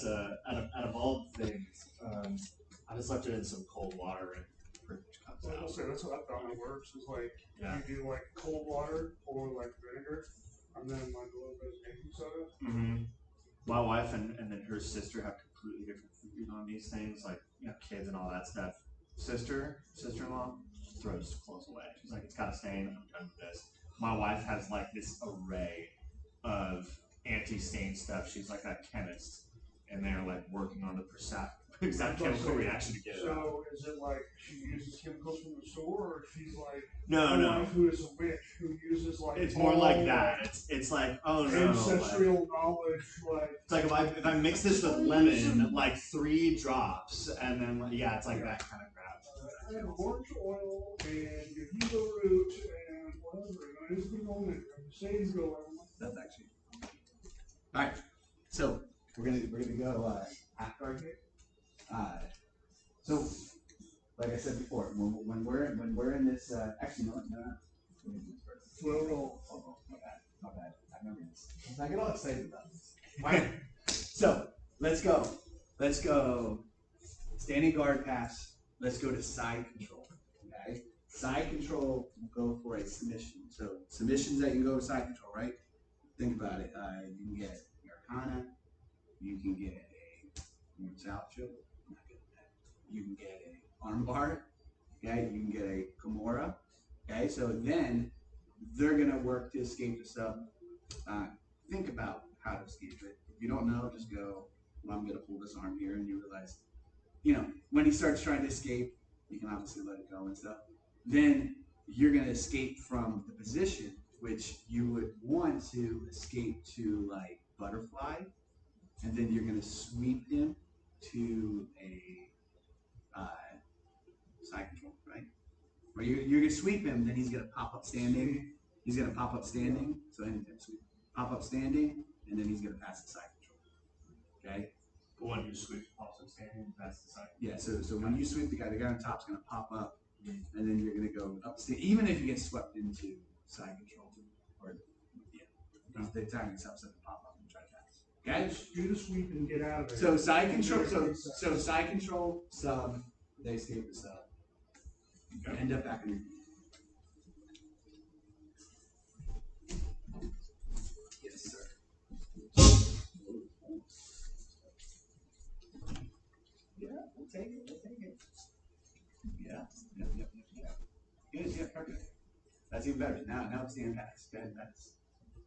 out of all things, I just left it in some cold water and pretty much comes out. I'll say that's what I thought it works. Is like you do like cold water or like vinegar, and then like a little bit of baking soda. Mm-hmm. My wife and then her sister have completely different views on these things, like kids and all that stuff. Sister-in-law throws clothes away. She's like, it's got a stain. I'm done with this. My wife has like this array of anti-stain stuff. She's like a chemist, and they're like working on the exact chemical reaction to get it out. So is it like she uses chemicals from the store, or she's like no wife who is a witch who uses like it's more like that. It's like ancestral knowledge. Like it's like if I mix this with lemon, like 3 drops, and then it's like that kind of crap. And orange oil and Yahiba root and whatever. And anything on it. And the shades go on. That's actually all right. So we're gonna go half guard here. So like I said before, when we're in this actually no. Well, my bad. I remember this. I get all excited about this. Right. So let's go. Standing guard pass. Let's go to side control. Okay. Side control will go for a submission. So submissions that you can go to side control, right? Think about it. You can get your Hana. You can get a South choke. You can get a armbar. Okay. You can get a Kimura. Okay. So then they're gonna work to escape the sub. Think about how to escape it. If you don't know, just go. Well, I'm gonna pull this arm here, and you realize, when he starts trying to escape, you can obviously let it go and stuff. Then you're gonna escape from the position, which you would want to escape to like butterfly, and then you're gonna sweep him to a side control, right? Or you're gonna sweep him, then he's gonna pop up standing. He's gonna pop up standing. So anything, sweep, pop up standing, and then he's gonna pass the side control. Okay. But when you sweep, pops up standing, pass the side. Yeah. So when you sweep the guy on top's gonna pop up, and then you're gonna go up. Even if you get swept into side control, or the timing stops at the pop up and try to pass. Okay. Do the sweep and get out of there. So side control. So side control sub. They escape the sub. Okay. End up back in your. Yes, sir. Yeah, we'll take it. Yeah. Good, yeah, perfect. That's even better. Now it's the impact. That's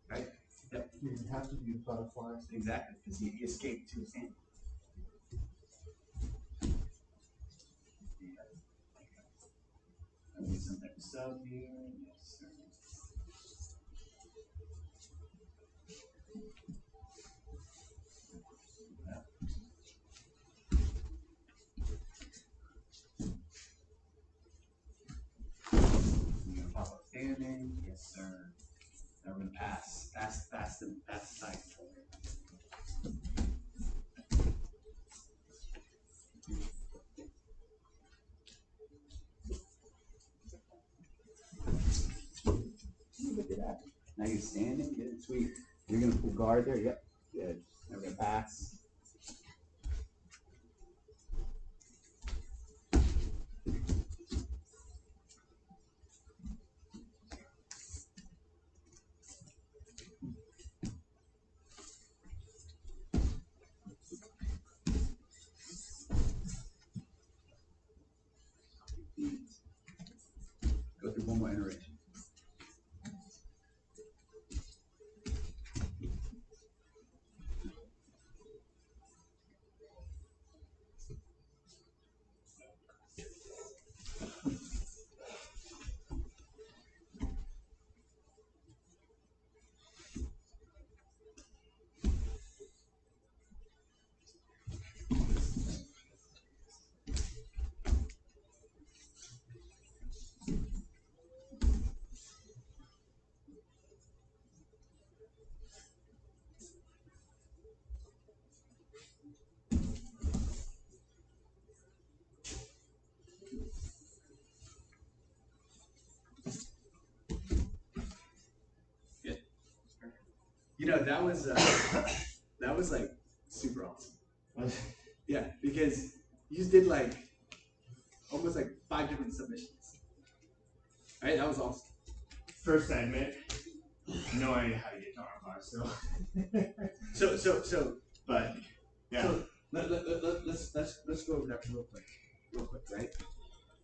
right. Yep. You have to use butterflies. Exactly, because he escaped to his hand. I need some type of sub here. Yes, sir. You're gonna pop up standing. Yes, sir. Now we're gonna pass the side control. Look at that. Now you're standing. Good, sweet. You're gonna pull guard there. Yep. Good. Now we're gonna pass. Go through one more iteration. That was like super awesome. Yeah, because you just did like almost like 5 different submissions. Right, that was awesome. First, I admit, no idea how to get to arm bar still. But yeah. So let's go over that real quick, right?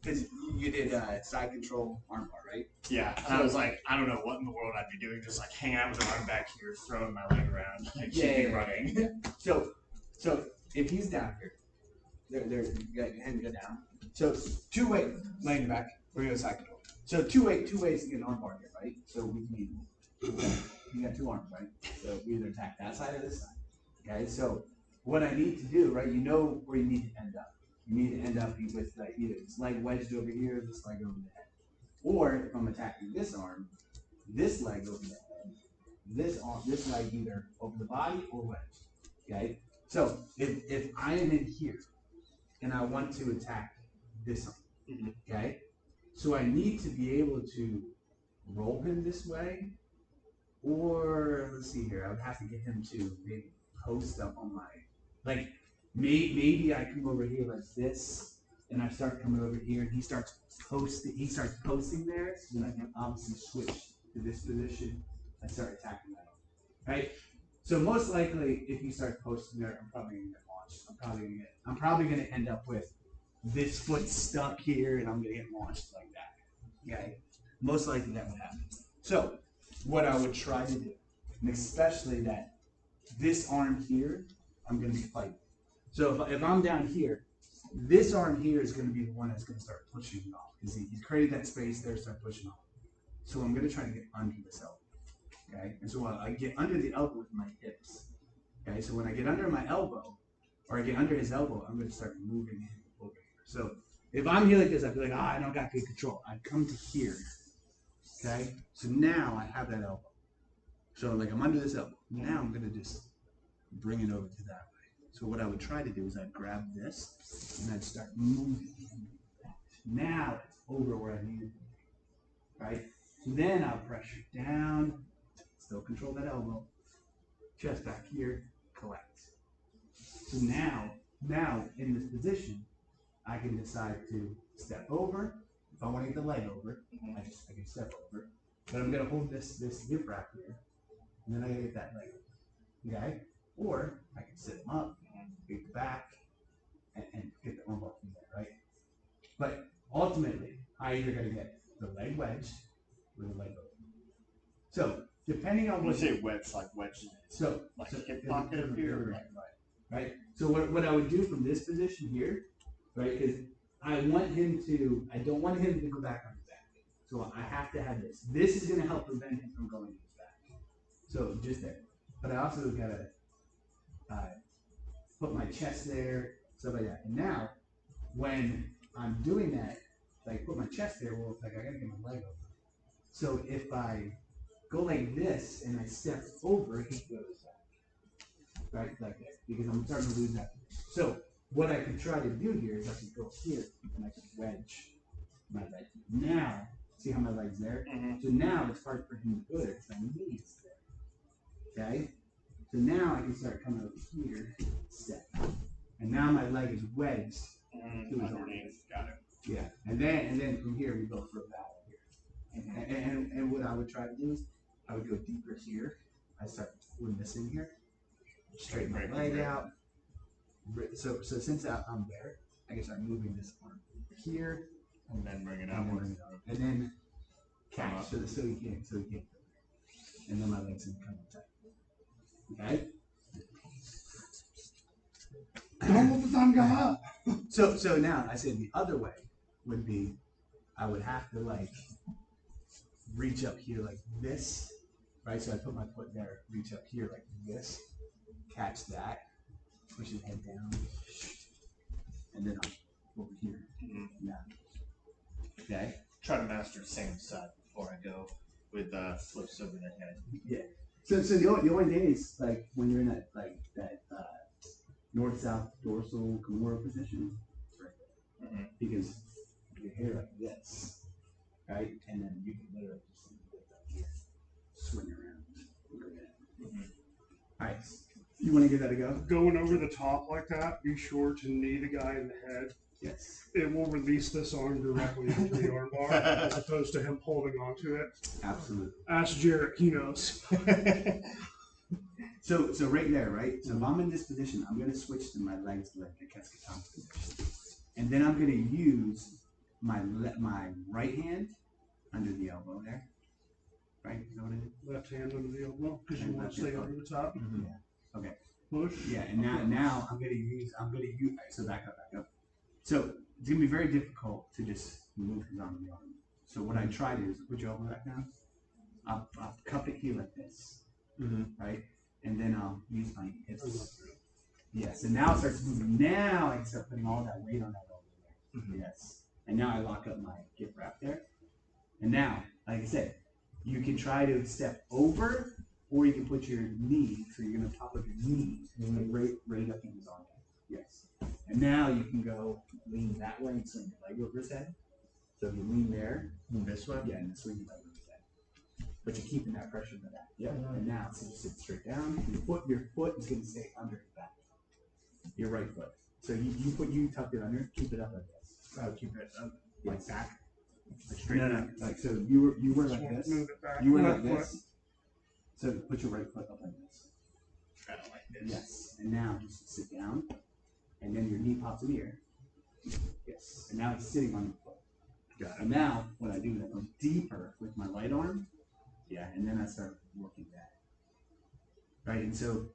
Because you did side control arm bar, right? Yeah, and I was like, I don't know what in the world I'd be doing, just like hanging out with the arm back here, throwing my leg around, like running. So if he's down here, there, you got your hand go down. So 2 ways, laying back, we're gonna side control. So two ways to get an arm bar here, right? So we can you got 2 arms, right? So we either attack that side or this side. Okay, so what I need to do, right? You know where you need to end up. You need to end up with like either this leg wedged over here, this leg over the head. Or if I'm attacking this arm, this leg over the head, this leg either over the body or wedged. Okay? So if I am in here and I want to attack this arm, okay? So I need to be able to roll him this way, or let's see here, I would have to get him to maybe post up on my, like maybe I come over here like this, and I start coming over here, and he starts posting there, so then I can obviously switch to this position and start attacking that, right? So most likely, if you start posting there, I'm probably gonna get launched. I'm probably gonna end up with this foot stuck here, and I'm gonna get launched like that. Okay, most likely that would happen. So what I would try to do, and especially that this arm here, I'm gonna be fighting. So if I'm down here, this arm here is gonna be the one that's gonna start pushing it off because he's created that space there, start pushing off. So I'm gonna try to get under this elbow. Okay, and so I get under the elbow with my hips. Okay, so when I get under my elbow, or I get under his elbow, I'm going to start moving him over here. So if I'm here like this, I'd be like, I don't got good control. I'd come to here. Okay, so now I have that elbow. So like I'm under this elbow. Now I'm going to just bring it over to that way. So what I would try to do is I'd grab this and I'd start moving him. Now it's over where I need it. Right? So then I'll pressure down. Still control that elbow. Chest back here, collect. So now in this position, I can decide to step over. If I want to get the leg over, I can step over. But I'm gonna hold this hip wrap here, and then I gotta get that leg over. Okay? Or I can sit him up, get the back, and get the arm bar from there, right? But ultimately, I either gotta get the leg wedged or the leg over. So depending on what you say wedge, like wedge, so hip pocket up here, right? So what I would do from this position here, right? Because I don't want him to go back on his back. So I have to have this. This is going to help prevent him from going to his back. So just there. But I also gotta put my chest there, stuff like that. And now, when I'm doing that, like put my chest there, well, like I gotta get my leg over. So if I go like this and I step over, he goes back. Right, like that, because I'm starting to lose that. So what I could try to do here is I could go here and I could wedge my leg. Now, see how my leg's there? So now it's hard for him to go there because my knee is there. Okay? So now I can start coming over here, step. And now my leg is wedged to his arm. Got it. Yeah. And then from here we go for a battle here. And what I would try to do is I would go deeper here. I start pulling this in here. Straighten my leg out. So since I'm there, I can start moving this arm here, and then bring it out, and then catch so he can't go there. And then my legs can come tight. Okay. So now I said the other way would be I would have to like reach up here like this, right? So I put my foot there, reach up here like this. Catch that, push his head down, and then I'm over here. Yeah. Okay. Try to master same side before I go with flips over the head. Yeah. So the only thing is like when you're in that north-south dorsal Kimura position, right there. Because your hair like this, right, and then you can literally just lift up here, swing around. All right. You want to give that a go? Going over the top like that, be sure to knee the guy in the head. Yes. It will release this arm directly into the arm bar as opposed to him holding onto it. Absolutely. Ask Jarrett, he knows. So right there, right? So if I'm in this position, I'm gonna switch to my legs like the Kesketan position. And then I'm gonna use my right hand under the elbow there. Right? Is that what it is? Left hand under the elbow because you And want left to stay hand over the top. Yeah. Okay. Push. Yeah, and now I'm gonna use so back up. So it's gonna be very difficult to just move his arm in the arm. So what I try to do is put your elbow back down. I'll cup it here like this. Right? And then I'll use my hips. Yes, and now it starts moving. Now I can start putting all that weight on that elbow there. Yes. And now I lock up my hip wrap there. And now, like I said, you can try to step over, or you can put your knee, so you're going to top of your knee, right up in his arm. Yes. And now you can go lean that way and swing your leg over his head. So you lean there. This way? Yeah, and then swing your leg over his head. But you're keeping that pressure in the back. Yeah. And now, so you sit straight down. Your foot is going to stay under his back. Your right foot. So you tuck it under, keep it up like this. Oh, keep it up like back. Like straight. No. Like so you were like this. Move it back. You were Left like foot. this. So put your right foot up like this. Kind of like this. Yes. And now just sit down, and then your knee pops in the air. Yes. And now it's sitting on your foot. Got it. And now what I do is I go deeper with my right arm. Yeah. And then I start working that. Right. And so,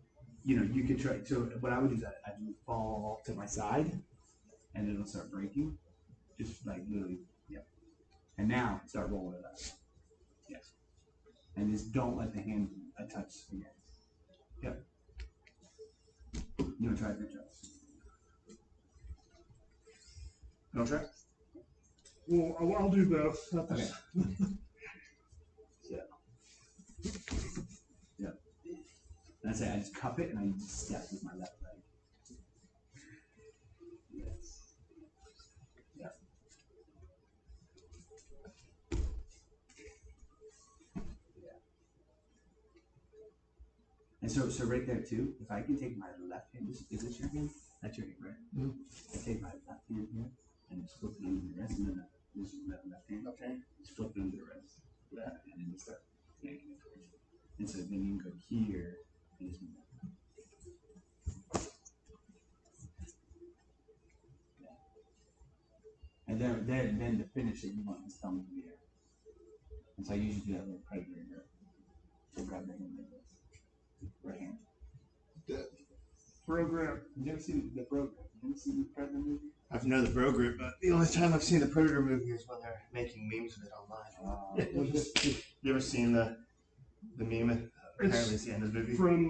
you can try. So what I would do is I do fall to my side, and it'll start breaking. Just like literally. Yep. And now start rolling it up. Yes. And just don't let the hand touch again. Yep. You want to try it, good job. You want to try? Well, I'll do both. Okay. Yeah. That's it. I just cup it and I just step with my left leg. Yes. Yeah. And so right there too, if I can take my left hand, is this your hand? That's your hand, right? Mm-hmm. I take my left hand here and just flip it under the wrist, and then this is my left hand. Okay. Just flip it under the wrist. Yeah. And then just start yanking it towards you. And so then you can go here and just move that. Yeah. And then to finish it, you want his thumb in the air. And so I usually do that with a predator here. So grab the hand like this. Right hand. Bro grip. You ever seen the Bro Grip? You ever seen the Predator movie? I've known the Bro Group, but the only time I've seen the Predator movie is when they're making memes of it online. You ever seen the meme? Apparently it's the end of the movie. From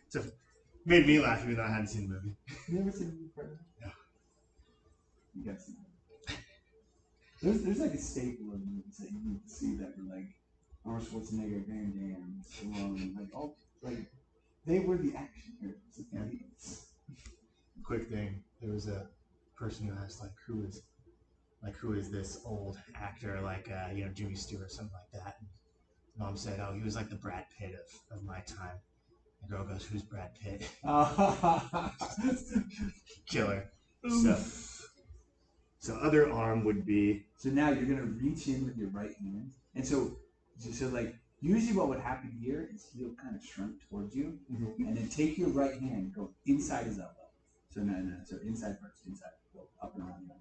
So made me laugh even though I hadn't seen the movie. You ever seen the Predator? No. You gotta see that. There's like a staple of movies that you need to see that were like Arnold Schwarzenegger, Van Damme, Stallone, like all like they were the action heroes of the 80s. Quick thing, there was a person who asked who is this old actor like Jimmy Stewart or something like that. And Mom said, oh, he was like the Brad Pitt of my time. The girl goes, who's Brad Pitt? Killer. So other arm would be. So now you're gonna reach in with your right hand, and so like usually what would happen here is he'll kind of shrunk towards you, and then take your right hand, go inside his elbow. So so inside first, inside, go up and around,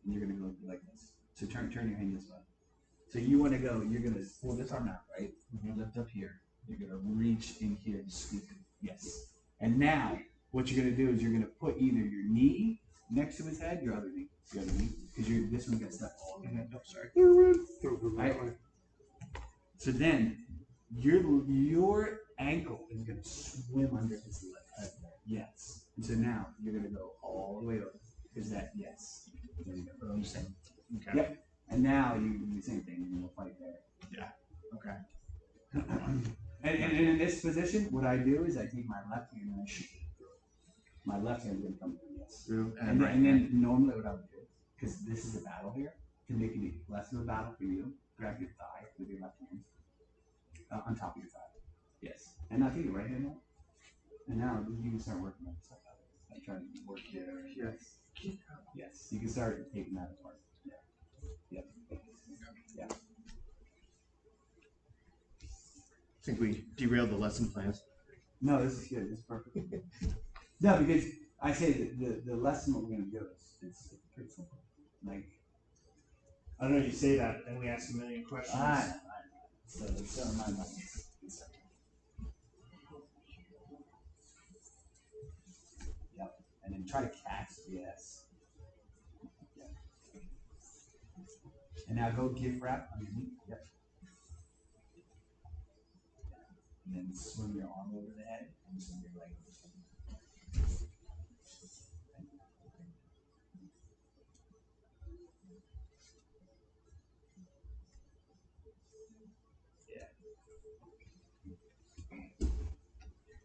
and you're gonna go like this. So turn your hand this way. So you want to go. You're gonna pull this arm out, right? Lift up here. You're gonna reach in here and scoop it. Yes. And now what you're gonna do is you're gonna put either your knee next to his head, your other knee, because this one got stuck all over. Oh, sorry. Right. So then your ankle is gonna swim under his left head. Yes. And so now you're gonna go all the way over. Is that yes? There you go. I'm just saying. Okay. Yep. And now you do the same thing, and you'll fight there. Yeah. Okay. And in this position, what I do is I take my left hand and I shoot. My left hand is going to come through, yes. Through And then normally what I would do, because this is a battle here, to make it less of a battle for you, grab your thigh with your left hand. on top of your thigh. Yes. And now take your right hand up. And now you can start working on the side. Like trying to work here. Yes. Yes. You can start taking that apart. Yeah. Yep. Yeah. I think we derailed the lesson plans. No, this is good. This is perfect. No, because I say that the lesson what we're going to do is pretty simple. Like, I don't know, you say that, and we ask a million questions. I know. So it's in my mind. Yep. And then try to catch the S. Yep. And now go gift wrap underneath. Yep. And then swing your arm over the head and swing your leg over the head.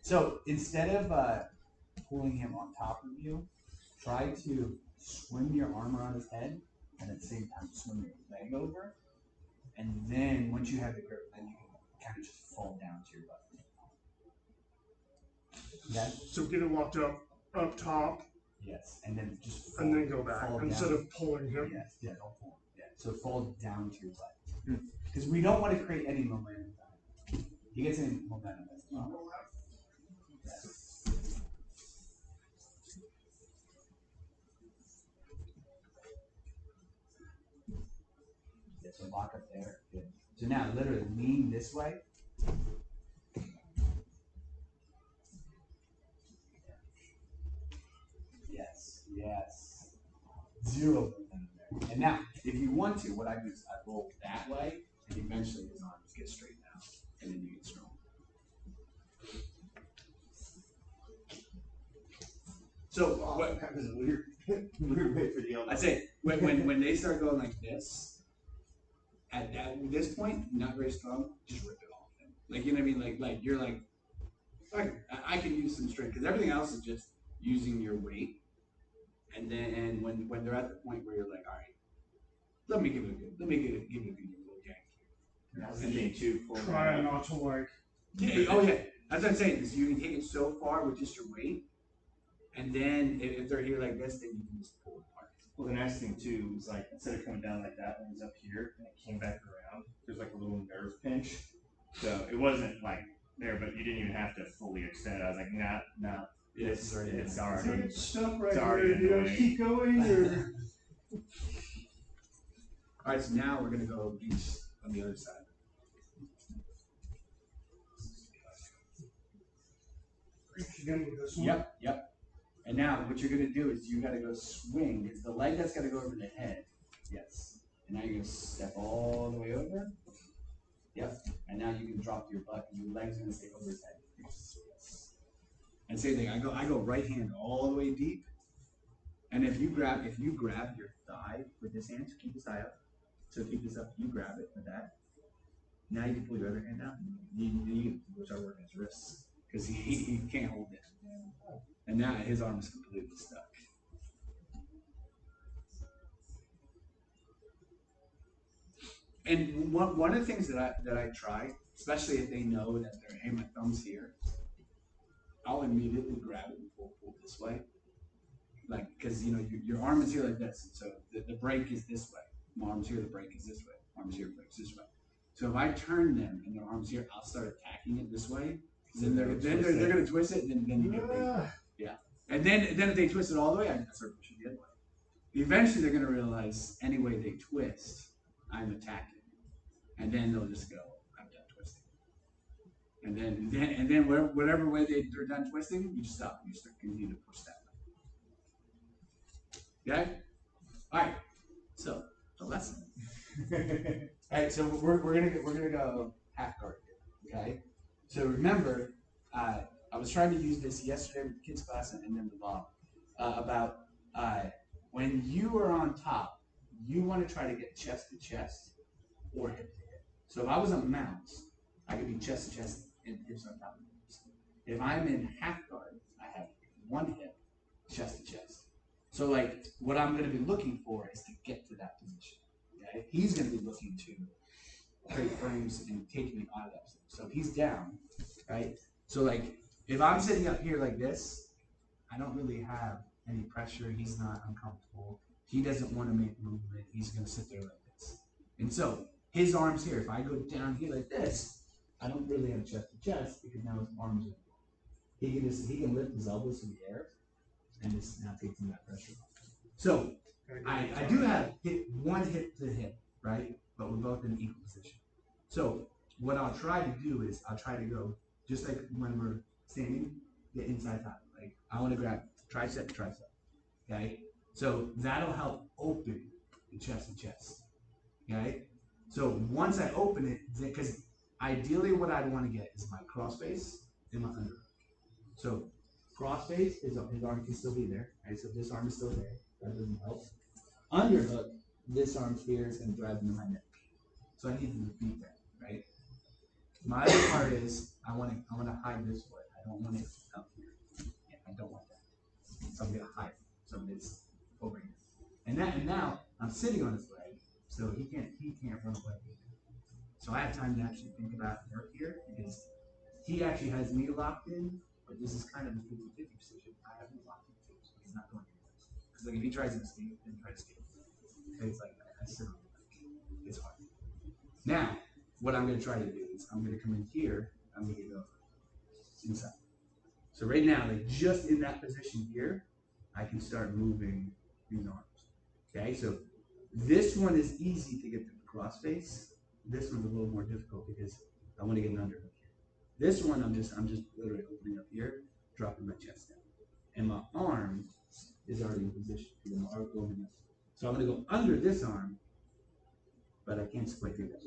So instead of pulling him on top of you, try to swing your arm around his head and at the same time swing your leg over. And then once you have the grip, then you can kind of just fall down to your butt. Okay? So get it locked up top, Yes. And then just fall, and then go back fall instead down. of pulling him. Yes. Yeah, don't pull. Yeah. So fall down to your butt. Because we don't want to create any momentum. He gets any momentum as well. Yes. Yeah, so lock up there. Good. So now literally lean this way. Yes, yes. Zero momentum there. And now, if you want to, what I do is I roll that way, and eventually his arms get straightened out, and then you get strong. So what? That was a weird way for the elbow. I'd say when they start going like this, at this point, not very strong, just rip it off. Like, you know what I mean? Like you're like, I can use some strength because everything else is just using your weight. And then when they're at the point where you're like, all right, let me give it a good little gang. That's the thing too. Try not to like. Yeah, oh yeah, that's what I'm saying. Is you can take it so far with just your weight, and then if they're here like this, then you can just pull it apart. Well, the nice thing too was like instead of coming down like that, when it was up here and it came back around, there's like a little nerve pinch. So it wasn't like there, but you didn't even have to fully extend it. I was like, no, it's already. It's stuck right It's already here. Do I annoying. keep going or? All right, so now we're gonna go each on the other side. Again with this one. Yep. And now what you're gonna do is you gotta go swing. It's the leg that's gotta go over the head. Yes. And now you're gonna step all the way over. Yep. And now you can drop your butt and your leg's gonna stay over his head. Yes. And same thing, I go right hand all the way deep. And if you grab your thigh with this hand, so keep this thigh up. So keep this up, you grab it with that. Now you can pull your other hand down. You start working his wrists. Because he can't hold it. And now his arm is completely stuck. And one of the things that I try, especially if they know that they're, hey, my thumb's here, I'll immediately grab it and pull this way. Like, because your arm is here like this, and so the break is this way. My arm's here, the break is this way. Arm's here, the break is this way. So if I turn them and their arms here, I'll start attacking it this way. Then they're gonna twist it, and then you get big. Yeah. And then if they twist it all the way, I start pushing the other way. Eventually, they're gonna realize any way they twist, I'm attacking, and then they'll just go, I'm done twisting. And then whatever way they're done twisting, you just stop. You start continue to push that way. Okay. All right. So the lesson. All right. So we're gonna go half guard here. Okay. So remember, I was trying to use this yesterday with the kids class and then the law about when you are on top, you want to try to get chest to chest or hip to hip. So if I was a mouse, I could be chest to chest and hips on top of hips. If I'm in half guard, I have one hip, chest to chest. So like what I'm going to be looking for is to get to that position. Okay, he's going to be looking to create frames and take me out of that. So if he's down, right? So like if I'm sitting up here like this, I don't really have any pressure. He's not uncomfortable. He doesn't want to make movement. He's gonna sit there like this. And so his arms here, if I go down here like this, I don't really have chest to chest because now his arms are. He can lift his elbows in the air and just now take some of that pressure off. So I do have one hip to hip, right? But we're both in equal position. So what I'll try to do is I'll try to go just like when we're standing, the inside top. Like I want to grab tricep, okay? So that'll help open the chest and chest, okay? So once I open it, because ideally what I'd want to get is my cross face and my underhook. So cross face, his arm can still be there, right? So this arm is still there. That doesn't help. Underhook, this arm here is going to drive into my neck. So I need to repeat that, right? My other part is I want to hide this foot. I don't want it up here. Yeah, I don't want that. So I'm going to hide it. So it's over here. And now I'm sitting on his leg, so he can't run away. So I have time to actually think about work here because he actually has me locked in, but this is kind of a 50-50 position. I have him locked in too, so he's not going anywhere. Because like if he tries to escape, then try to escape. It's like I sit on the leg. It's hard. Now, what I'm going to try to do is I'm going to come in here. I'm going to go inside. So right now, like just in that position here, I can start moving these arms. Okay, so this one is easy to get to the cross face. This one's a little more difficult because I want to get an underhook here. This one, I'm just literally opening up here, dropping my chest down, and my arm is already in position because my arm going up. So I'm going to go under this arm, but I can't quite do that.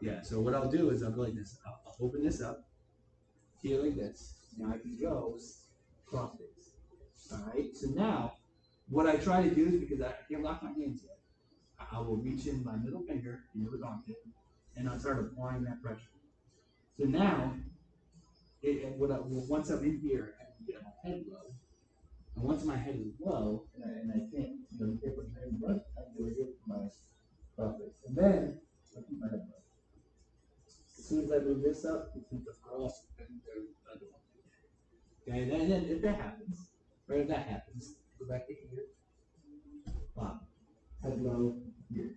Yeah. So what I'll do is I'll go like this. I'll open this up here like this. Now I can go cross face. All right. So now what I try to do is because I can't lock my hands yet, I will reach in my middle finger into his armpit, and I'll start applying that pressure. So now, once I'm in here, I can get my head low. And once my head is low, and I can't, put my head in, I can go here for my cross face. And then I keep my head low. As soon as I move this up, it keeps the cross and the other one. Okay, and then if that happens, go back to here. Pop. Head low here.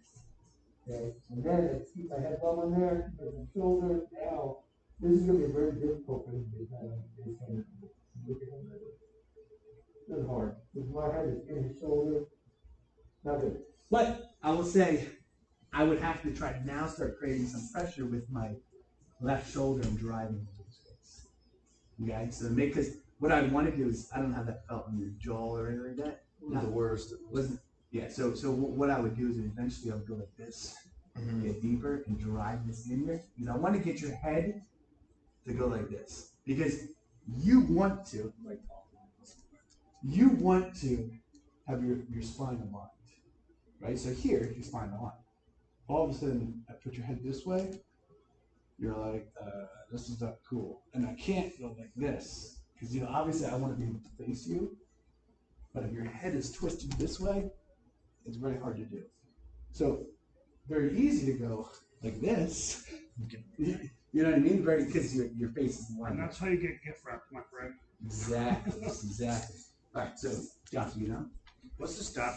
Okay, and then I keep my head low in there, put my shoulder down. This is going to be very difficult for him to do. Look at him. This is hard. Because my head is in his shoulder. Not good. But I will say, I would have to try to now start creating some pressure with my left shoulder and driving into his face. Okay, so because what I want to do is, I don't have that felt in your jaw or anything like that. Not the worst. Yeah, so what I would do is eventually I would go like this, get deeper and drive this in here. Because I want to get your head to go like this. Because you want to have your spine aligned. Right? So here, your spine aligned. All of a sudden, I put your head this way, you're like, this is not cool. And I can't go like this. Because obviously I want to be able to face you. But if your head is twisted this way, it's very hard to do. So very easy to go like this. You know what I mean? Very because your face is aligned. And that's how you get gift wrapped, my friend. Exactly. All right, so Josh, What's to stop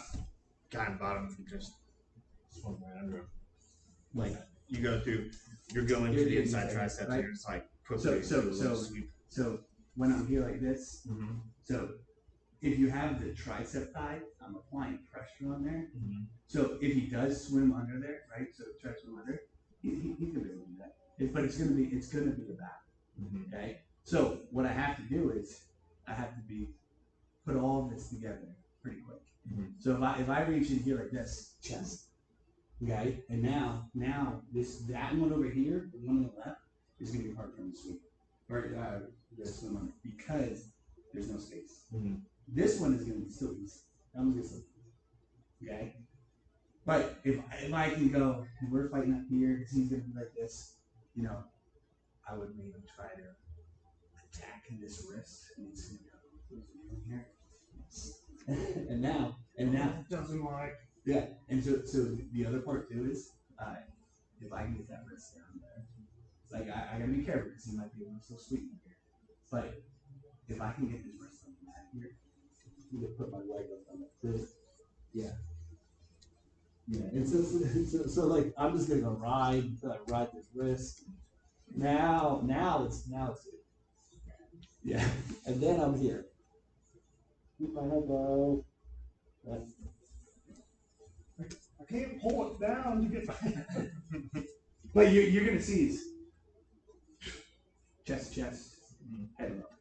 guy on bottom from just swinging right under him? Like you're going to the inside triceps, right? You're just like so when I'm here like this, so if you have the tricep tied, I'm applying pressure on there. So if he does swim under there, right? So try to swim under, he's gonna be able to do that. But it's gonna be the back. Okay. So what I have to do is I have to put all this together pretty quick. So if I reach in here like this, chest, okay, and now that one over here, the one on the left, is gonna be hard for him to swim swim under because there's no space. This one is going to be still easy. I'm going to still easy. Okay? But if I can go, and we're fighting up here, because he's going to be like this, I would maybe try to attack this wrist, and he's going to go, what's he doing here? and now. Doesn't like. Yeah, and so the other part too is, if I can get that wrist down there, it's like I gotta be careful because he might be a little so sweet in here. But if I can get his wrist on the mat here, I'm gonna put my leg up on it. Yeah. Yeah. And so like I'm just gonna go ride this wrist. Now it's good. Yeah. And then I'm here. Keep my head low. I can't pull it down to get my But you're gonna see his chest, head up,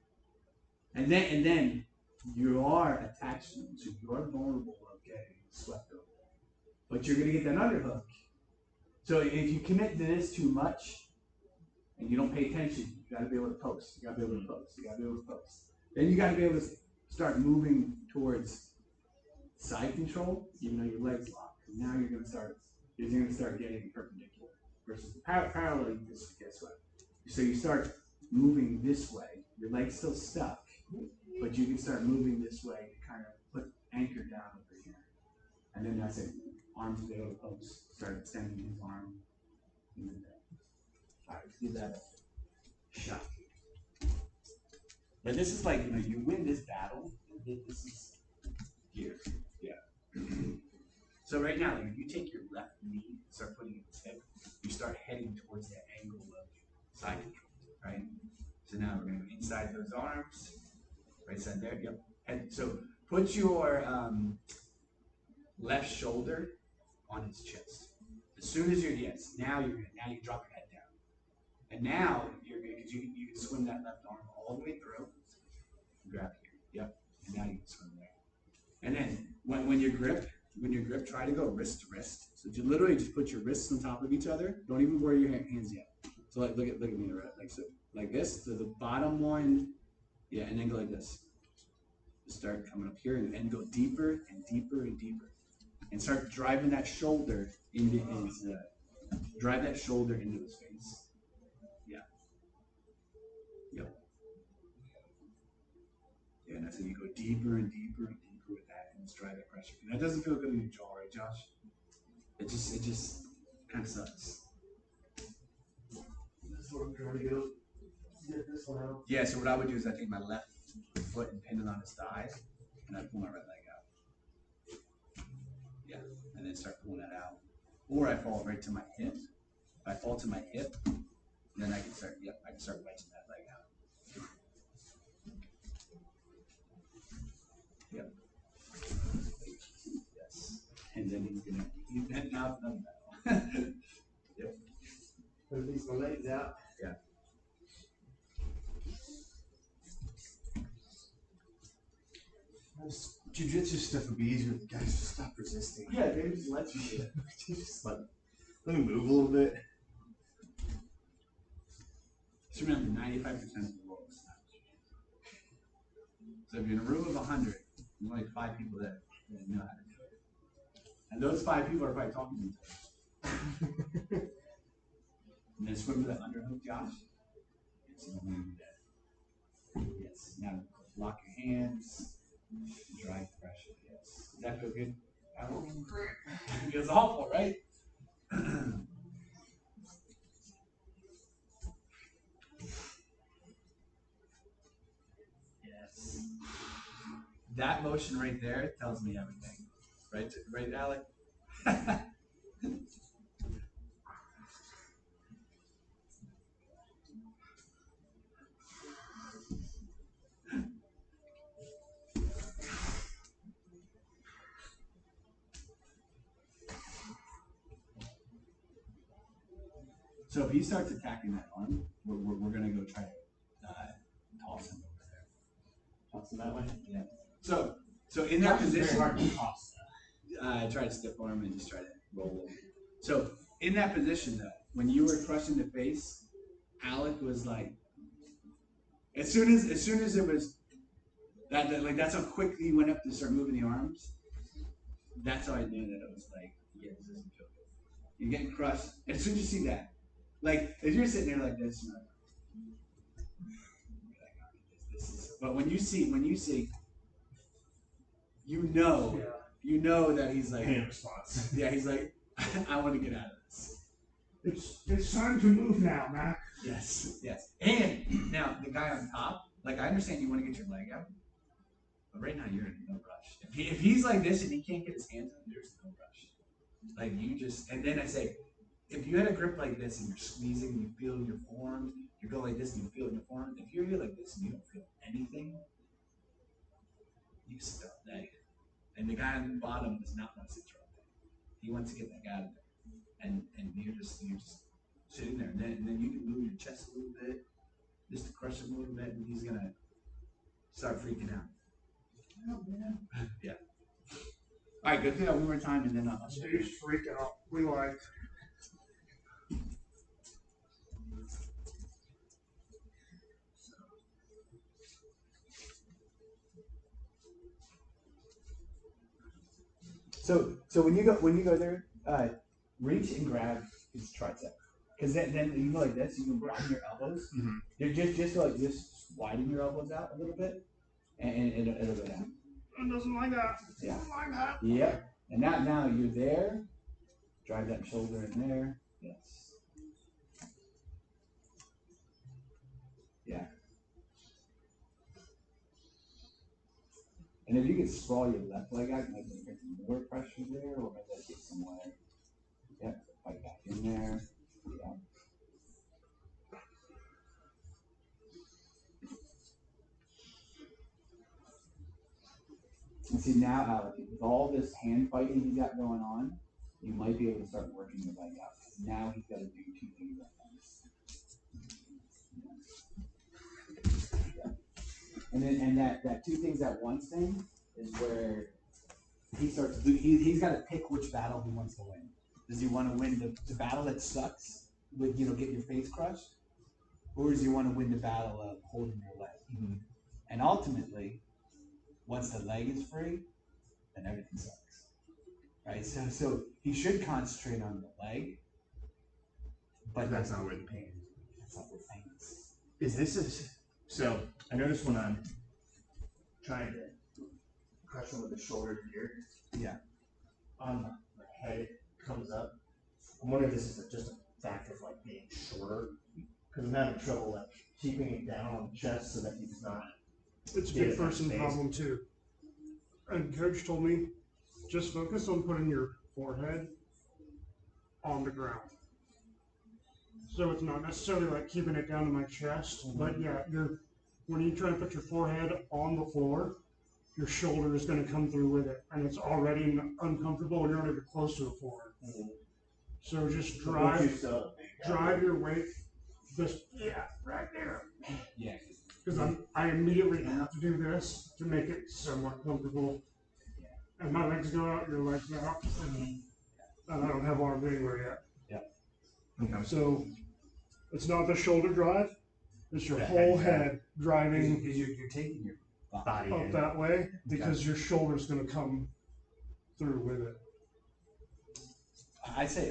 and then you are attached to him, so you're vulnerable of getting swept over. But you're gonna get that underhook. So if you commit to this too much, and you don't pay attention, you gotta be able to post. You gotta be able to post. You gotta be able to post. Then you gotta be able to start moving towards side control, even though your legs lock. Now you're gonna start getting perpendicular versus the parallel. You just get swept. So you start moving this way. Your leg's still stuck, but you can start moving this way to kind of put anchor down over here. And then that's it. Arms to able to post. Start extending his arm. And then all right, do that shot. But this is like, you win this battle. This is here. Yeah. So right now, like, if you take your left knee and start putting it in his hip, you start heading towards that angle of side control, right? So now we're going to go inside those arms, right side there, yep. And so put your left shoulder on his chest. As soon as now you drop your head down. And now you're good because you can swim that left arm all the way through. Grab here, yep. And now you can swim there. And then when you grip, try to go wrist to wrist. So you literally just put your wrists on top of each other. Don't even worry your hands yet. So like look at me, right? Like this. So the bottom one, yeah, and then go like this. Just start coming up here and go deeper and deeper and deeper, and start driving that shoulder into his. Drive that shoulder into his face. Yeah. Yep. Yeah, and that's how you go deeper and deeper and deeper with that, and just drive that pressure. And that doesn't feel good in your jaw, right, Josh? It just kind of sucks. That's what I'm trying to get this one out. Yeah, so what I would do is I take my left foot and pin it on his thigh, and I pull my right leg out. Yeah, and then start pulling that out. Or I fall right to my hip. If I fall to my hip, then I can start wedging that leg out. Yep. Yes. And then he's now it's done now. Yep. Put at least my legs out. Yeah. Jiu-jitsu stuff would be easier if guys just stop resisting. Yeah, maybe just let you do it. Just let me move a little bit. Just remember, 95% of the world is not jiu-jitsu. So if you're in a room of 100, there's only 5 people that know how to do it. And those 5 people are probably talking to each other. And then swim with that underhook, Josh. Yes, yes. Now lock your hands. Drive pressure. Yes. Does that feel good? It feels awful, right? Yes. That motion right there tells me everything. Right, Alec? So if he starts attacking that arm, we're gonna go try to toss him over there. Toss him that way? Yeah. So in that position, very hard to toss. Try to stiff arm and just try to roll over. So in that position though, when you were crushing the face, Alec was like, as soon as it was like that's how quickly he went up to start moving the arms. That's how I knew that it was like, yeah, this isn't feel good. You're getting crushed. As soon as you see that, like if you're sitting there like this, you're like, this is. But when you see, you know that he's like, Pain response. yeah, he's like, I want to get out of this. It's time to move now, Mac. Yes, yes. And now the guy on top, like I understand you want to get your leg out, but right now you're in no rush. If he's like this and he can't get his hands on, there's no rush. Like you just, and then I say, if you had a grip like this and you're squeezing and you feel in your forearms, you go like this and you feel in your forearms. If you're here like this and you don't feel anything, you sit there all day. And the guy on the bottom does not want to sit there all day. He wants to get that guy out of there. And you're just sitting there. And then you can move your chest a little bit, just to crush him a little bit, and he's gonna start freaking out. Oh man. Yeah. All right, go through that one more time, and then I'll show you. Steve's freaking out. We like. So when you go there, reach and grab his tricep, because then you go like this. You can widen your elbows. Mm-hmm. You're just widen your elbows out a little bit, and it'll go down. It doesn't like that. Yeah. Doesn't like that. Yeah. And now you're there. Drive that shoulder in there. Yes. Yeah. And if you could sprawl your left leg out, maybe get some more pressure there, or maybe get some more. Yep. Right back in there. Yeah. And see now, Alex, with all this hand fighting he's got going on, you might be able to start working your leg out. Now he's got to do two things at once. Yeah. And that two things at once thing is where he starts to do, he's got to pick which battle he wants to win. Does he want to win the battle that sucks with, get your face crushed? Or does he want to win the battle of holding your leg? Mm-hmm. And ultimately, once the leg is free, then everything sucks. Right? So he should concentrate on the leg, but That's not where the pain is. That's not where the pain is. So I noticed when I'm trying to crush him with the shoulder here. Yeah. My head comes up. I'm wondering if this is just a factor of like being shorter, because I'm having trouble like keeping it down on the chest so that he's not. It's a big person problem too. And coach told me, just focus on putting your forehead on the ground. So it's not necessarily like keeping it down to my chest, but yeah, when you try to put your forehead on the floor, your shoulder is going to come through with it, and it's already uncomfortable, and you're not even close to the floor. Mm-hmm. So just drive your weight, right there. Yeah. Because I immediately have to do this to make it somewhat comfortable. And my legs go out, your legs go out. And I don't have arms anywhere yet. Yeah. Okay. So it's not the shoulder drive, it's your whole head driving. Because you're taking your body up that way, because your shoulder's going to come through with it. I say.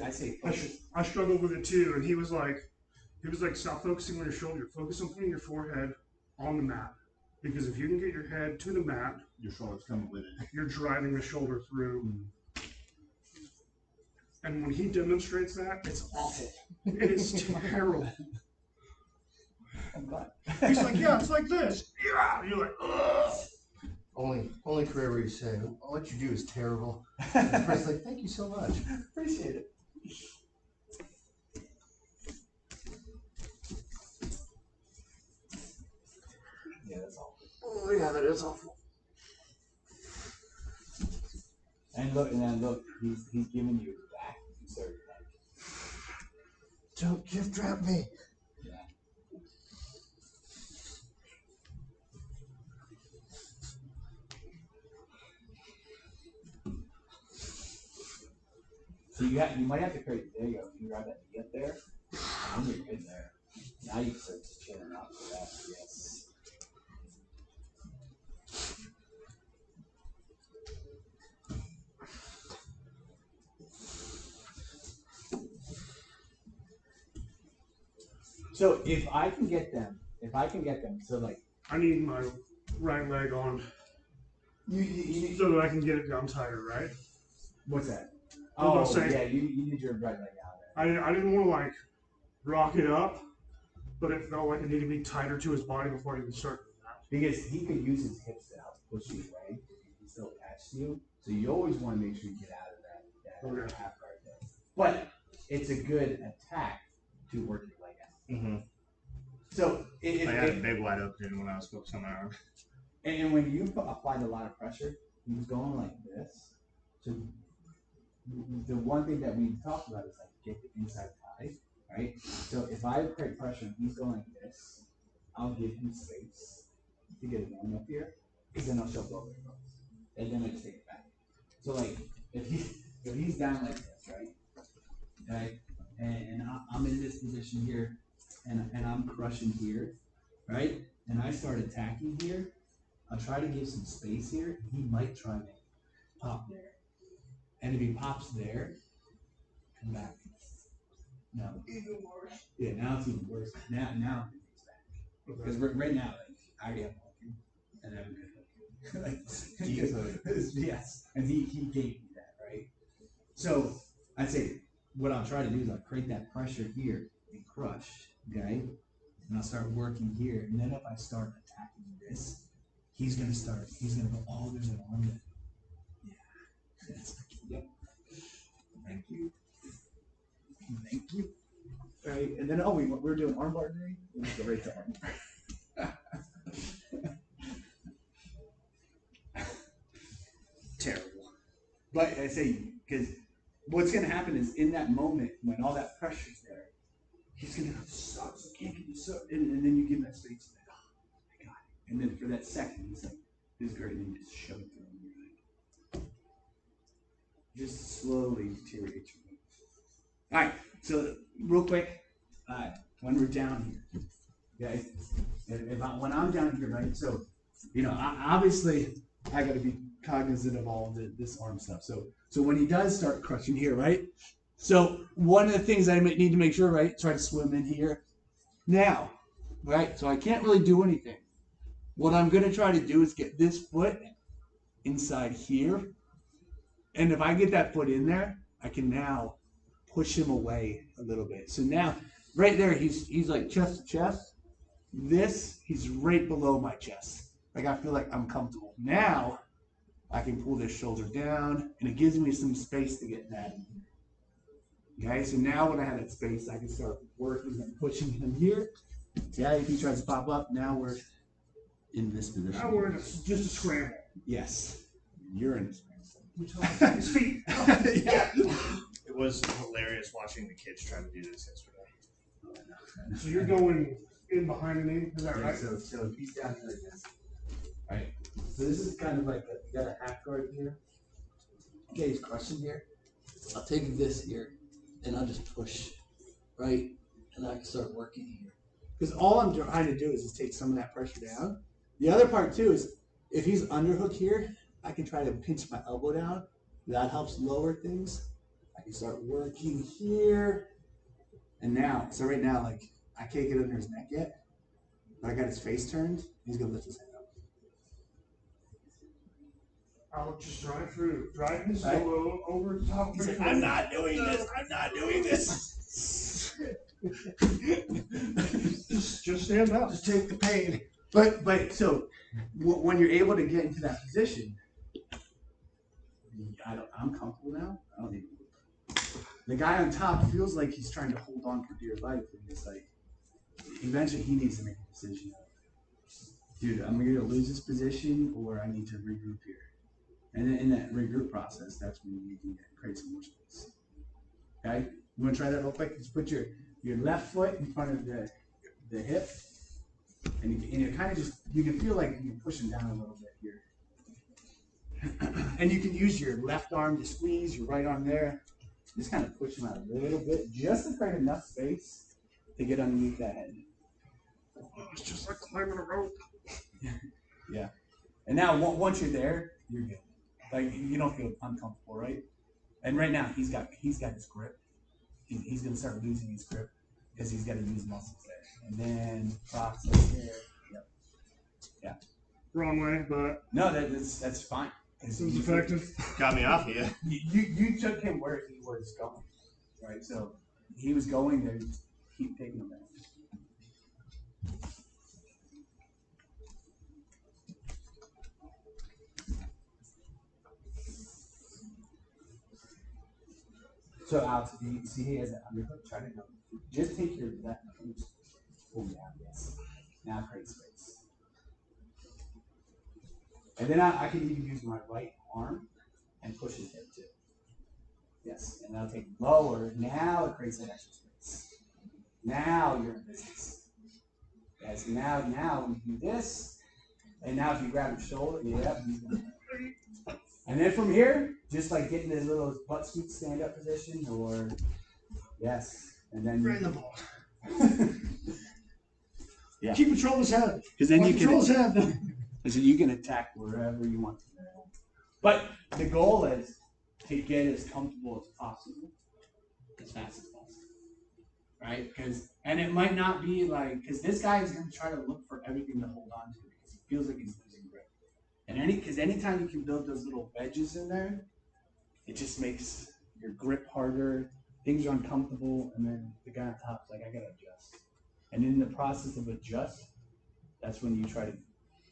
I struggled with it too, and he was like, stop focusing on your shoulder, focus on putting your forehead on the mat, because if you can get your head to the mat, Your shoulder's coming with it. you're driving the shoulder through. Mm-hmm. And when he demonstrates that, it's awful. It is terrible. I'm glad. He's like, yeah, it's like this. Yeah. You're like, ugh. Only career where you say, what you do is terrible. And the person's like, thank you so much. Appreciate it. Yeah, that's awful. Oh yeah, that is awful. And look, he's giving you his back. Sorry. Don't gift wrap me. Yeah. So you might have to create. There you go. You grab that knee up there. And you're good there. Now you can start just chilling out for that. Yes. So if I can get them, so like I need my right leg on you so that I can get it down tighter, right? what's that? What was I Oh saying? yeah, you need your right leg out I didn't want to like rock it up, but it felt like it needed to be tighter to his body before he even started that. Because he could use his hips to help push you away if he's still attached to you. So you always want to make sure you get out of that half guard there. But it's a good attack to work your leg out. Mm-hmm. So I had a big wide open when I was focused on my arm. And when you applied a lot of pressure, he was going like this. So the one thing that we talked about is like get the inside thigh, right? So if I create pressure and he's going like this, I'll give him space to get it warm up here, because then I'll shove it over the cross. And then I just take it back. So like if he's down like this, right? Okay, and I'm in this position here, and I'm crushing here, right? And I start attacking here. I'll try to give some space here. He might try to pop there. And if he pops there, come back. No. Even worse. Yeah, now it's even worse. Now it's back. Because right now, like, I already have walking, and I'm good. Like, yes. And he gave me that, right? So I'd say what I'll try to do is I'll create that pressure here and crush, okay? And I'll start working here. And then if I start attacking this, he's gonna go, oh, there's an arm there. Yeah. Yep. Thank you. Thank you. Right, and then we're doing arm bar today. We'll just go right to arm bar. Terrible. But I say, because what's gonna happen is in that moment when all that pressure's there, he's gonna go, sucks, I can't get you so, and then you give him that space, like, oh my god. And then for that second, he's like, this is great, and then you just shove it through him. You're like, just slowly deteriorate your move. All right, so real quick, when we're down here, okay, when I'm down here, right, so, obviously, I got to be cognizant of all of this arm stuff. So when he does start crushing here, right, so one of the things I need to make sure, right, try to swim in here. Now, right, so I can't really do anything. What I'm going to try to do is get this foot inside here. And if I get that foot in there, I can now push him away a little bit. So now, right there, he's like chest to chest. This, he's right below my chest. Like I feel like I'm comfortable. Now, I can pull this shoulder down, and it gives me some space to get that in. Okay, so now when I have that space, I can start working and pushing him here. Yeah, if he tries to pop up, now we're in this position. Now we're in just a scramble. Yes, you're in a scramble. His feet. Yeah. It was hilarious watching the kids try to do this yesterday. So you're going in behind the knee, is that Yeah, right? so he's down here again. Right. So this is kind of like you got a half guard here. Okay, he's crushing here. I'll take this here, and I'll just push, right? And I can start working here. Because all I'm trying to do is just take some of that pressure down. The other part too is if he's underhook here, I can try to pinch my elbow down. That helps lower things. I can start working here. And now, so right now, like, I can't get under his neck yet, but I got his face turned. He's going to lift his head up. I'll just drive his elbow over the top. He's like, I'm not doing this. I'm not doing this. just stand up. Just take the pain. But so when you're able to get into that position, I'm comfortable now. I don't need to. The guy on top feels like he's trying to hold on for dear life, and it's like eventually he needs to make a decision of, dude, I'm going to lose this position, or I need to regroup here. And then in that regroup process, that's when you need to create some more space. Okay, you want to try that real quick? Just put your left foot in front of the hip, and you kind of just, you can feel like you're pushing down a little bit here. And you can use your left arm to squeeze, your right arm there. Just kind of push them out a little bit, just to create enough space to get underneath that head. It's just like climbing a rope. Yeah. And now once you're there, you're good. Like you don't feel uncomfortable, right? And right now he's got his grip. He's gonna start losing his grip because he's got to use muscles there. And then process here. Yep. Yeah. Wrong way, but No, that's fine. it was effective. Got me off of you. You took him where he was going, right? So he was going there, just keep taking him back. So Alex, do you see he has an underhook? Try to go. Just take your left punch. Pull down, yes. Now create space. And then I can even use my right arm and push his hip too. Yes, and I'll take lower. Now it creates an extra space. Now you're in business. Yes, now when you do this, and now if you grab his shoulder, yeah, he's gonna. And then from here, just like getting a little butt scoop stand up position, or yes, and then Right in the ball. Yeah. Keep control of his head. Because then you Control his head. so you can attack wherever you want to. But the goal is to get as comfortable as possible, as fast as possible, right? And it might not be like because this guy is going to try to look for everything to hold on to because he feels like he's losing grip. And anytime you can build those little wedges in there, it just makes your grip harder. Things are uncomfortable, and then the guy on top's like, I gotta adjust. And in the process of adjust, that's when you try to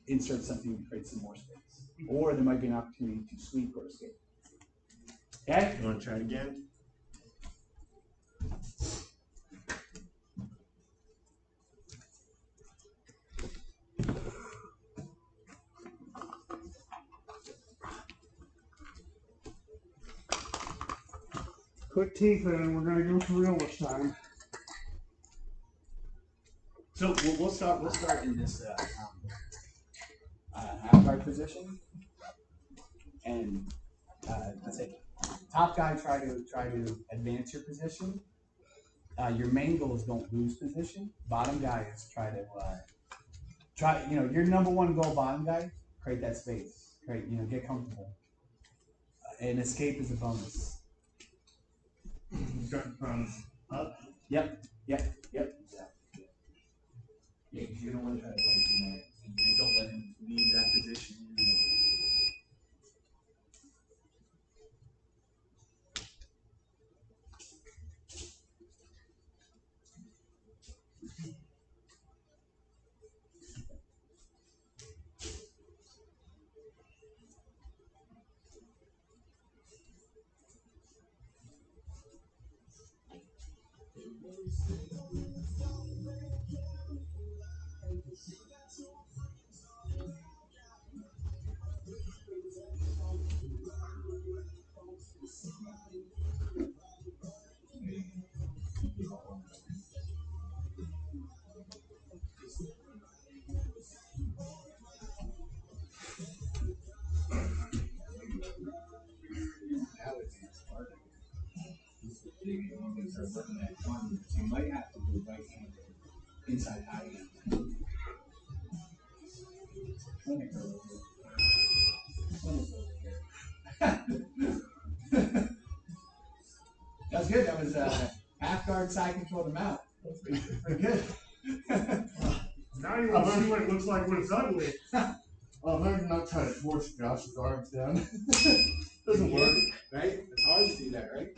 insert something and create some more space. Or there might be an opportunity to sweep or escape. Okay? You want to try it again? Put teeth in. We're gonna go for real this time. So we'll start in this half guard position, and let's say top guy try to advance your position. Your main goal is don't lose position. Bottom guy is try your number one goal. Bottom guy, create that space. Get comfortable. And escape is a bonus. Up. Yep. Exactly. Yeah, because you don't want to try to play too much. And don't let him leave that position. You might have to do right hand inside high hand. That was good. That was half guard side control to mount. That's pretty good. Now you want to see what it looks like when it's ugly. Oh, I'm not trying to force Josh's arms down. Doesn't work. Right? It's hard to do that, right?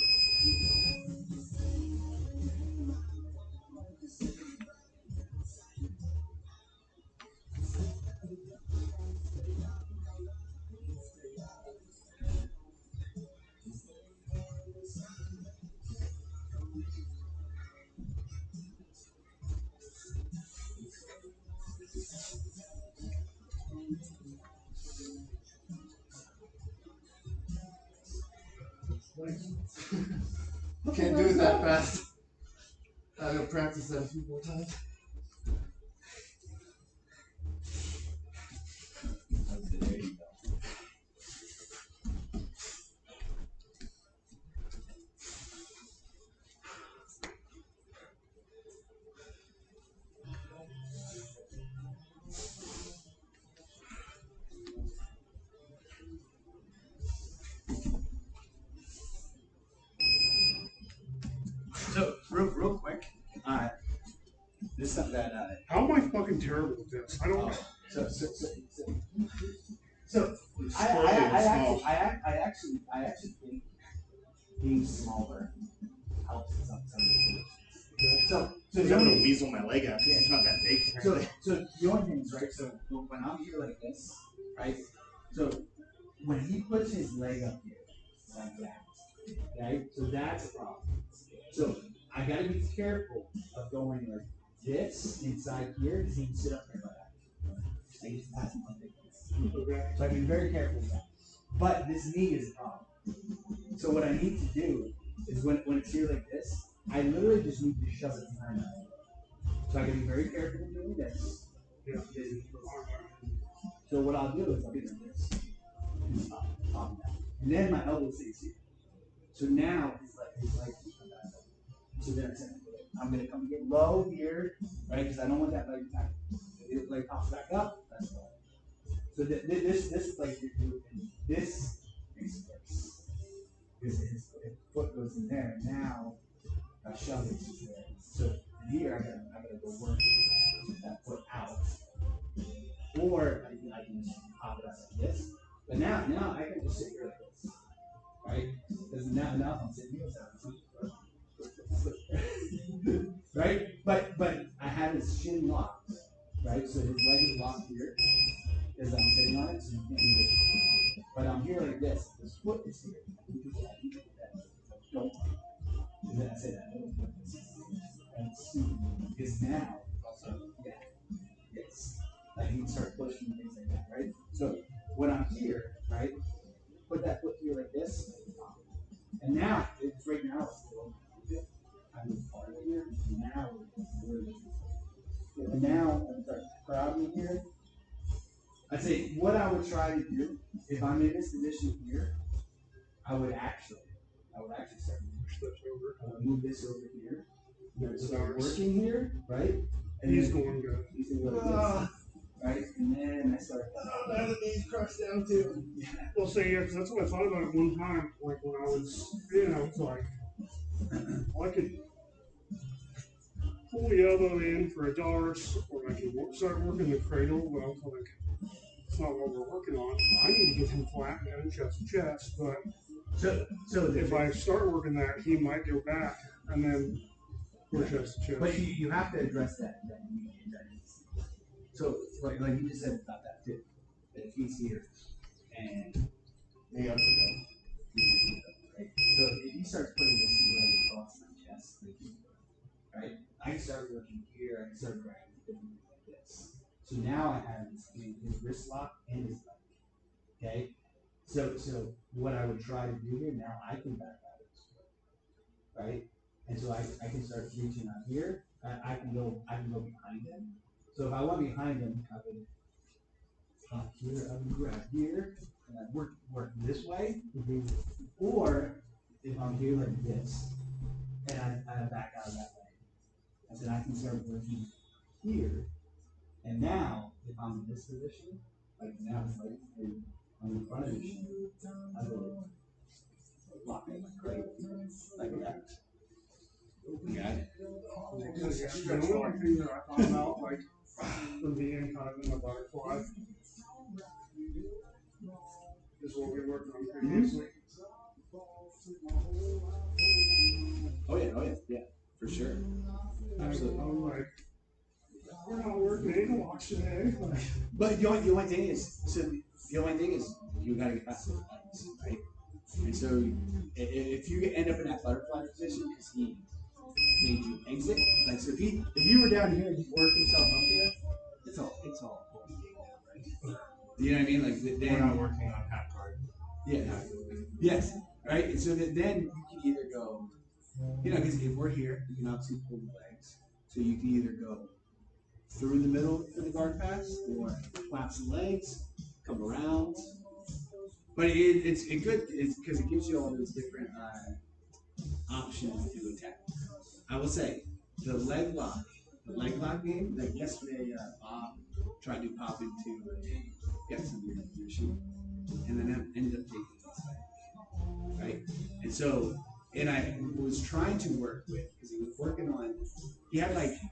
Can't do it that fast. I gotta practice that a few more times. There you go. So, real quick, this is something that How am I fucking terrible at this? I don't know. So I actually think being smaller helps in some situations. So I'm the gonna only, weasel my leg out because it's not that big. so the only thing is, right, so when I'm here like this, right, so when he puts his leg up here, like that, okay, so that's a problem. So I gotta be careful of going like this inside here because he can sit up there like that. I used to pass him like this. Okay. So I have to be very careful of that. But this knee is a problem. So what I need to do is when it's here like this, I literally just need to shove it behind my head. So I can be very careful of doing this. Yeah. So what I'll do is I'll get like this. And up, down. And then my elbow stays here. So now his leg can come back up. So then I'm gonna come get low here, right? Because I don't want that leg back. If the leg pops back up, that's fine. So this leg this makes it worse. Because his foot goes in there. Now I shove it to there. So here I gotta go work that foot out. Or I can just pop it out like this. But now I can just sit here like this. Right? Because now I'm sitting here. Right? But I have his shin locked. Right? So his leg is locked here. Because I'm sitting on it, so you can't move it. But I'm here like this. His foot is here. Don't. And then I say that. And see. Because now, yeah. Yes. I can start pushing things like that, right? So when I'm here, right, put that foot here like this, and now it's right now it's still I move part of here, and now and now I'm start crowding here. I say what I would try to do if I'm in this position here, I would actually start move this over here. Start working here, right? And He's going good. He's going to go like this. Right? And then I start. Oh, now the knees crushed down too. Well, see, yeah, 'cause that's what I thought about it one time. Like when I was, it's like, well, I could pull the elbow in for a darce, or I could start working the cradle. Well, I was like, it's not what we're working on. I need to get him flat down chest to chest. But so if I start working that, he might go back and then we're chest to chest. But you have to address that. So like you just said about that too. That if he's here and Yeah. Right? So if he starts putting this leg across my chest, right? I can start working here. I can start grabbing like this. So now I have his wrist lock and his leg. Okay. So what I would try to do here now, I can back out of this foot, right? And so I can start reaching out here. I can go behind him. So if I want behind him, I would pop here, I would grab here, and I work this way. Or if I'm here like this, and I back out of that way. I said I can start working here. And now, if I'm in this position, like now it's like I'm in front of you, I go lock in my cradle like that. Got it. The only thing that I thought about, like, from being kind of in the butterfly, is what we worked on previously. Oh yeah, for sure. Absolutely. I'm like, we're not working ankle locks today. But the only thing is, you gotta get past those legs, right? And so if you end up in that butterfly position because he made you exit, like so if you were down here and he worked himself up here, it's all right? You know what I mean? Like then We're not working on half guard. yeah, yes, right. And so then you can either go, because if we're here, you can obviously pull the legs, so you can either go through the middle for the guard pass or collapse the legs, come around. But it's good because it gives you all those different options to attack. I will say the leg lock game. Like yesterday, Bob tried to pop into get some weird position, and then ended up taking this back, right? And so, and I was trying to work with because he was working on. He had I think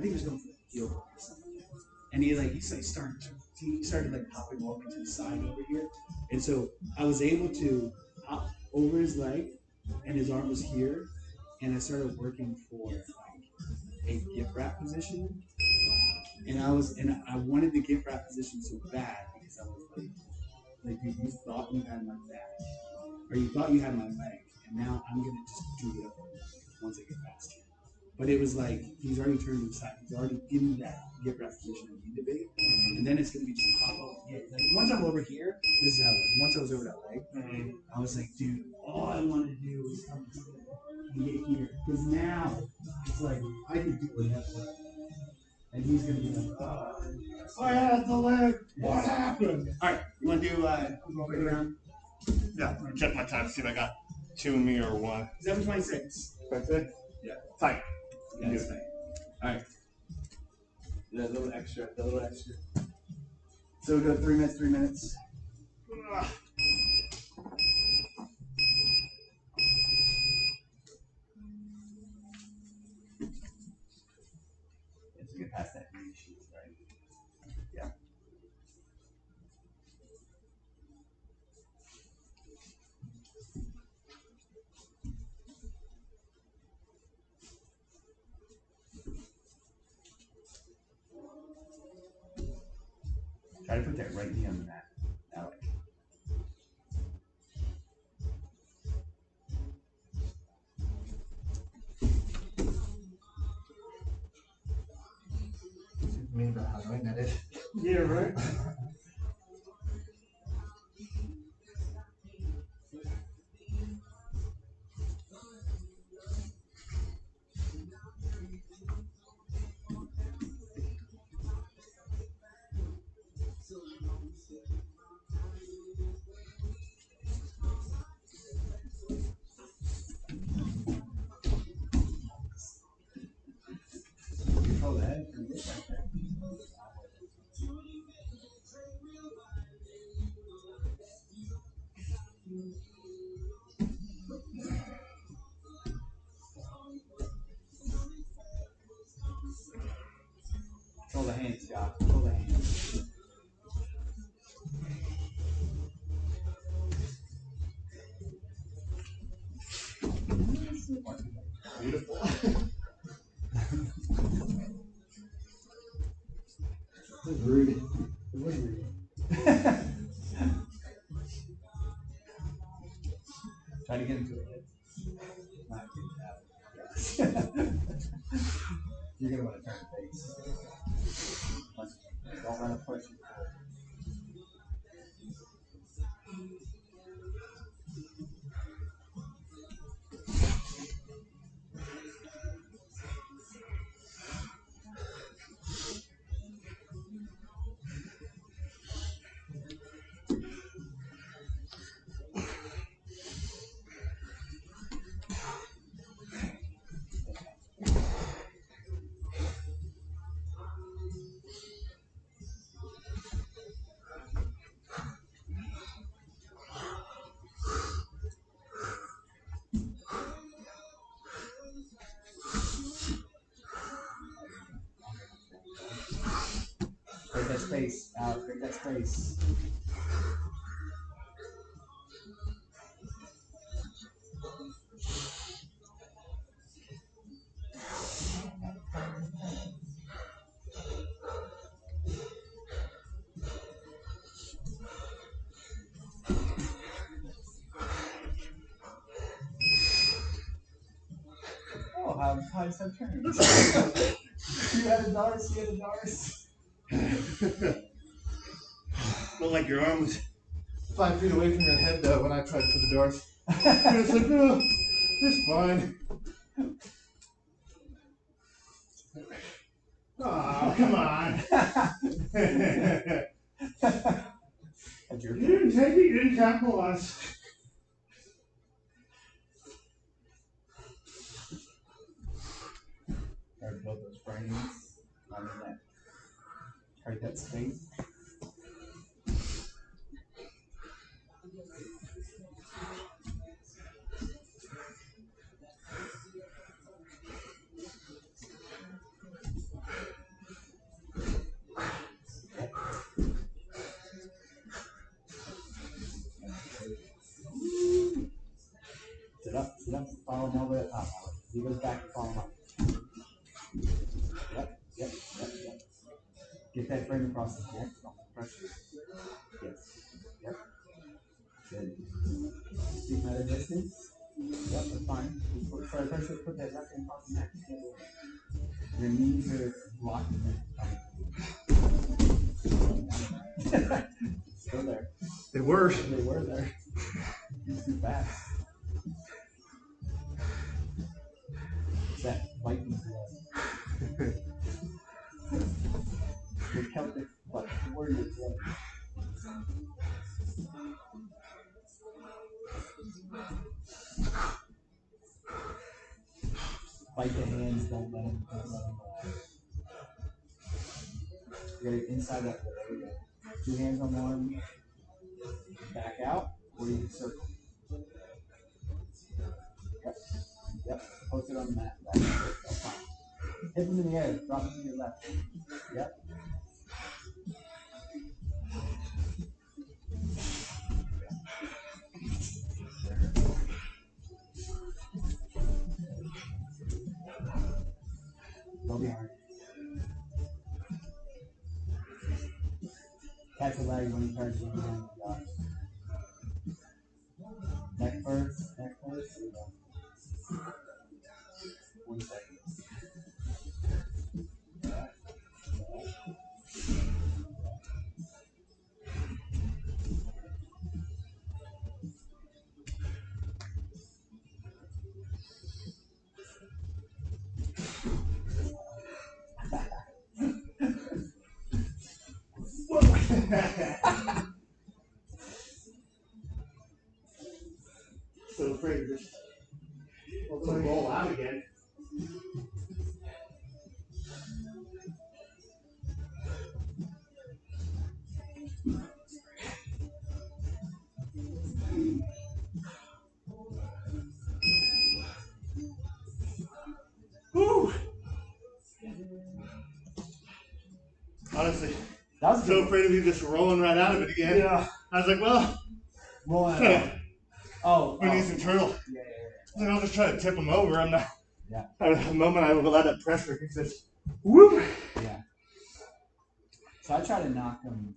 he was going for the heel hook or something, and he started like popping over to the side over here. And so I was able to hop over his leg, and his arm was here, and I started working for like a gift wrap position. And I wanted the gift wrap position so bad because I was like, dude, you thought you had my back, or you thought you had my leg, and now I'm gonna just do it once I get past you. But it was like he's already turned to the side. He's already in that gift wrap position I need to be, and then it's gonna be just pop up. Yeah, like once I'm over here, this is how it was. Once I was over that leg, I was like, dude, all I want to do is come and get here, because now it's like I can do whatever. And he's gonna be like, oh, I had the leg. What happened? all right, you want to do quick round? Yeah, let me check my time, see if I got 2 in me or 1. 7:26. That's it? Yeah. Fine. Yeah, it's fine. All right. A little extra. So we go 3 minutes, 3 minutes. Let's get past that green sheet, right? Yeah. Try to put that right knee on the mat. That way. mean about how annoying that is. Yeah, right? Control the head. Control the hands, Scott. Control the hands. Beautiful. That was rude. It was rude. Try to get into it. Not get that. You're gonna want to turn the face. Don't run a push. Break that space out. Break that space. Oh, how does that turn? You had a Doris. You had a Doris. Felt like your arm was 5 feet away from your head though when I tried to put the darts. And it's like, oh, it's fine. Oh, come on. That's your You didn't take it, you didn't capitalize. Guard both those frames on the neck. Create that space. Sit up, follow them all the way up top. He goes back and follow him up. Yep. Get that frame across the neck. Don't pressure. Yes. Yep. Good. Keep at a distance. Yep, that's fine. Sorry, first put that left hand across the neck. Your knees are locked in there. Still there. They were. They were there. He's too fast. It's that Vikings blood. The Celtic blood. Warrior blood. Fight the hands, don't let them You got it inside that leg. 2 hands on one. Back out, or you can circle. Yep. Post it on the mat. That's fine. Hit them in the air. Drop them to your left. Yep. Go behind. Catch the leg when he turns to the hand. Neck first. Here we go. 1 second. So afraid to just roll out again. Woo! Honestly, That was so afraid of you just rolling right out of it again. Yeah. I was like, well, rolling try out. to Oh. release some turtle. Yeah. Like, I'll just try to tip him over. I'm not. Yeah. At the moment, I will let that pressure exist. Whoop. Yeah. So I try to knock him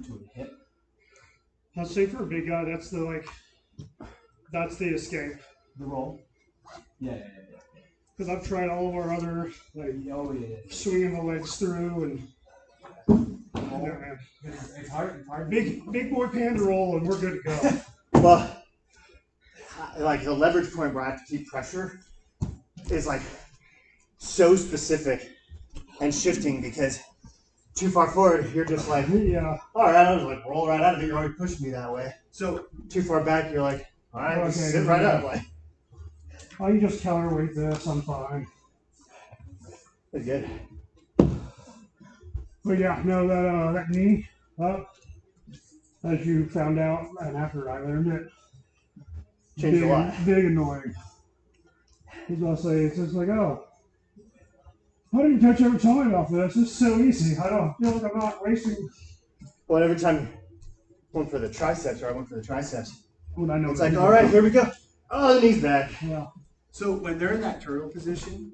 to a hip. I'd say for a big guy, that's the escape. The roll. Yeah. Because I've tried all of our other swinging the legs through and man. It's hard. Big boy panda roll and we're good to go. Well, like the leverage point where I have to keep pressure is like so specific and shifting because too far forward, you're just like, Yeah. all right, I'll just like roll right out of it. You're already pushing me that way. So Too far back, you're like, all right, just Okay, sit right yeah. up. Like, Oh, you just counterweight this, I'm fine. it's good. But yeah, no, that knee up, as you found out, and after I learned it, Changed a lot. Big annoying. I was gonna say, it's just like, oh, why didn't Coach ever tell me about this? This is so easy. I don't feel like I'm not wasting. Well, every time you went for the triceps, When I know it's like, all right, here we go. Oh, the knee's back. Yeah. So when they're in that turtle position,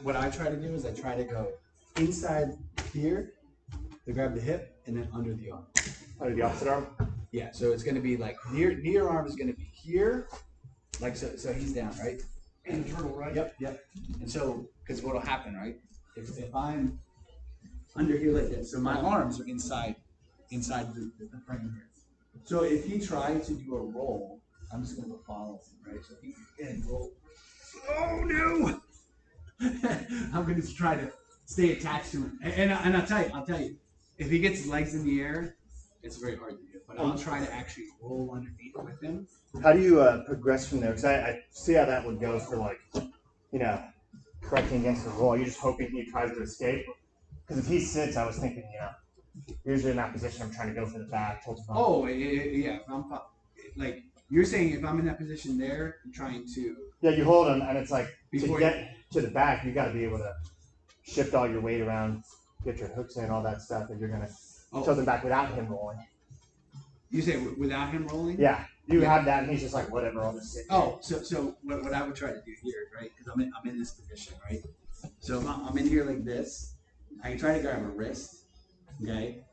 what I try to do is I try to go inside here to grab the hip and then under the arm. Under the opposite arm. Yeah, so it's going to be like near arm is going to be here, like so he's down, right? And turtle, right? Yep. And so, because what'll happen, right? If I'm under here like this, so my arms are inside the frame here. So if he tried to do a roll, I'm just going to follow him, right? So he can roll. Oh no! I'm going to try to stay attached to him, and I'll tell you, if he gets his legs in the air, it's very hard to do. But I'll try to actually roll underneath with him. How do you progress from there? Because I see how that would go for like, correcting against the roll. You're just hoping he tries to escape. Because if he sits, I was thinking, usually in that position, I'm trying to go for the back. Oh, yeah. If I'm like you're saying, if I'm in that position there, I'm trying to. Yeah, you hold him, and it's like Before to get to the back, you got to be able to shift all your weight around, get your hooks in, all that stuff, and you're gonna tilt him back without him rolling. You say without him rolling? Yeah, you have that, and he's just like, whatever, I'll just sit. Oh, so what I would try to do here, right? Because I'm in this position, right? So if I'm in here like this, I can try to grab a wrist, okay?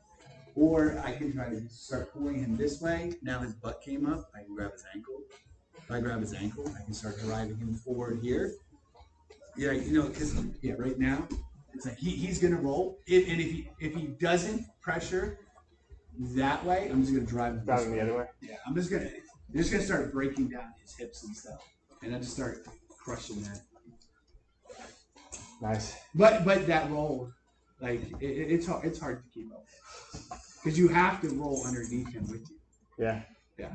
Or I can try to start pulling him this way. Now his butt came up, I can grab his ankle. If I grab his ankle, I can start driving him forward here. Yeah, you know, because right now it's like he's gonna roll. And if he doesn't pressure that way, I'm just gonna drive him this way. the other way. Yeah, I'm just gonna start breaking down his hips and stuff, and I just start crushing that. Nice. But that roll, like it's hard to keep up because you have to roll underneath him with you. Yeah. Yeah.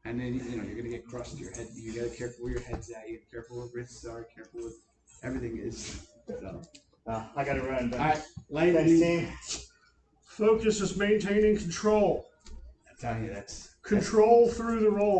And then you're gonna get crushed. Your head. You gotta be careful where your head's at. You gotta be careful where wrists are. Careful with everything is. So. I gotta run. All right, Lane. Thanks, team. Focus is maintaining control. I'm telling you, that's Control through the roll.